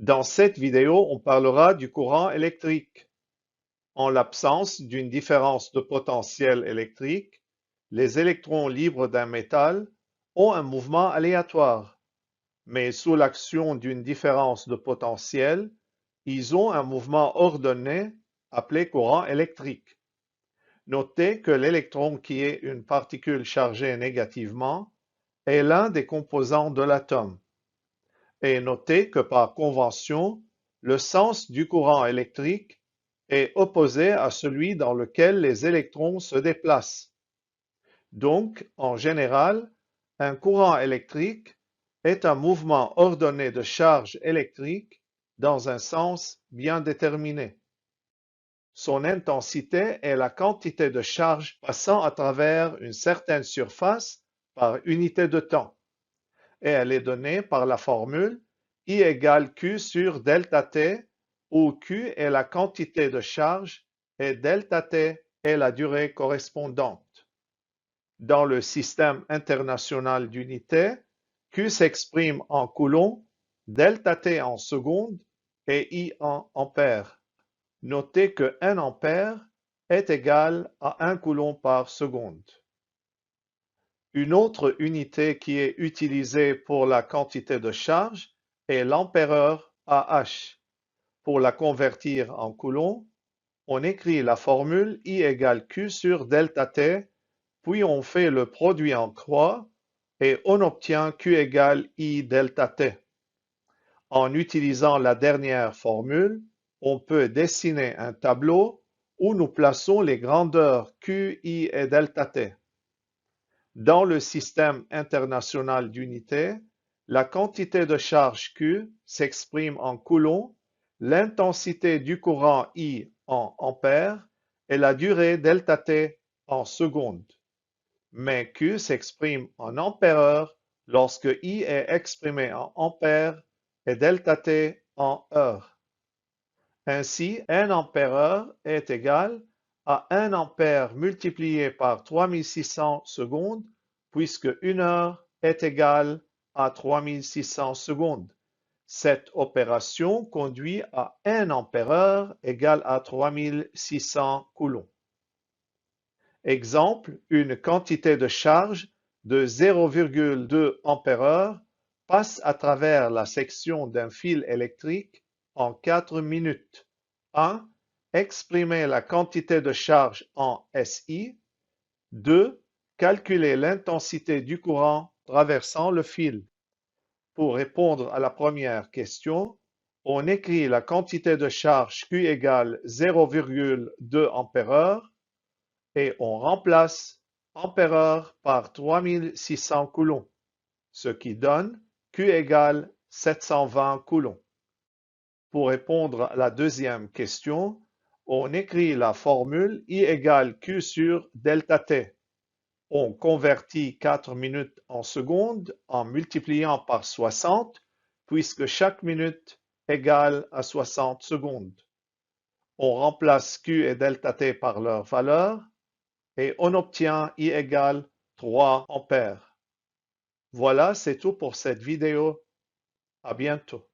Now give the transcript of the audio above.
Dans cette vidéo, on parlera du courant électrique. En l'absence d'une différence de potentiel électrique, les électrons libres d'un métal ont un mouvement aléatoire, mais sous l'action d'une différence de potentiel, ils ont un mouvement ordonné appelé courant électrique. Notez que l'électron, qui est une particule chargée négativement, est l'un des composants de l'atome. Et notez que par convention, le sens du courant électrique est opposé à celui dans lequel les électrons se déplacent. Donc, en général, un courant électrique est un mouvement ordonné de charge électrique dans un sens bien déterminé. Son intensité est la quantité de charge passant à travers une certaine surface par unité de temps, et elle est donnée par la formule I égale Q sur delta T, où Q est la quantité de charge et delta T est la durée correspondante. Dans le système international d'unités, Q s'exprime en coulombs, delta T en secondes et I en ampères. Notez que 1 ampère est égal à 1 coulomb par seconde. Une autre unité qui est utilisée pour la quantité de charge est l'ampère AH. Pour la convertir en coulomb, on écrit la formule I égale Q sur delta T, puis on fait le produit en croix et on obtient Q égale I delta T. En utilisant la dernière formule, on peut dessiner un tableau où nous plaçons les grandeurs Q, I et delta T. Dans le système international d'unités, la quantité de charge Q s'exprime en coulombs, l'intensité du courant I en ampères et la durée delta T en secondes. Mais Q s'exprime en ampères lorsque I est exprimé en ampères et delta T en heures. Ainsi, 1 ampère est égal à 1 ampère multiplié par 3600 secondes, puisque 1 heure est égale à 3600 secondes. Cette opération conduit à 1 ampère égale à 3600 coulombs. Exemple, une quantité de charge de 0,2 ampère passe à travers la section d'un fil électrique en 4 minutes. 1. Exprimer la quantité de charge en SI. 2. Calculer l'intensité du courant traversant le fil. Pour répondre à la première question, on écrit la quantité de charge Q égale 0,2 ampère et on remplace ampère par 3600 coulombs, ce qui donne Q égale 720 coulombs. Pour répondre à la deuxième question, on écrit la formule I égale Q sur delta T. On convertit 4 minutes en secondes en multipliant par 60, puisque chaque minute égale à 60 secondes. On remplace Q et delta T par leur valeur et on obtient I égale 3 ampères. Voilà, c'est tout pour cette vidéo. À bientôt.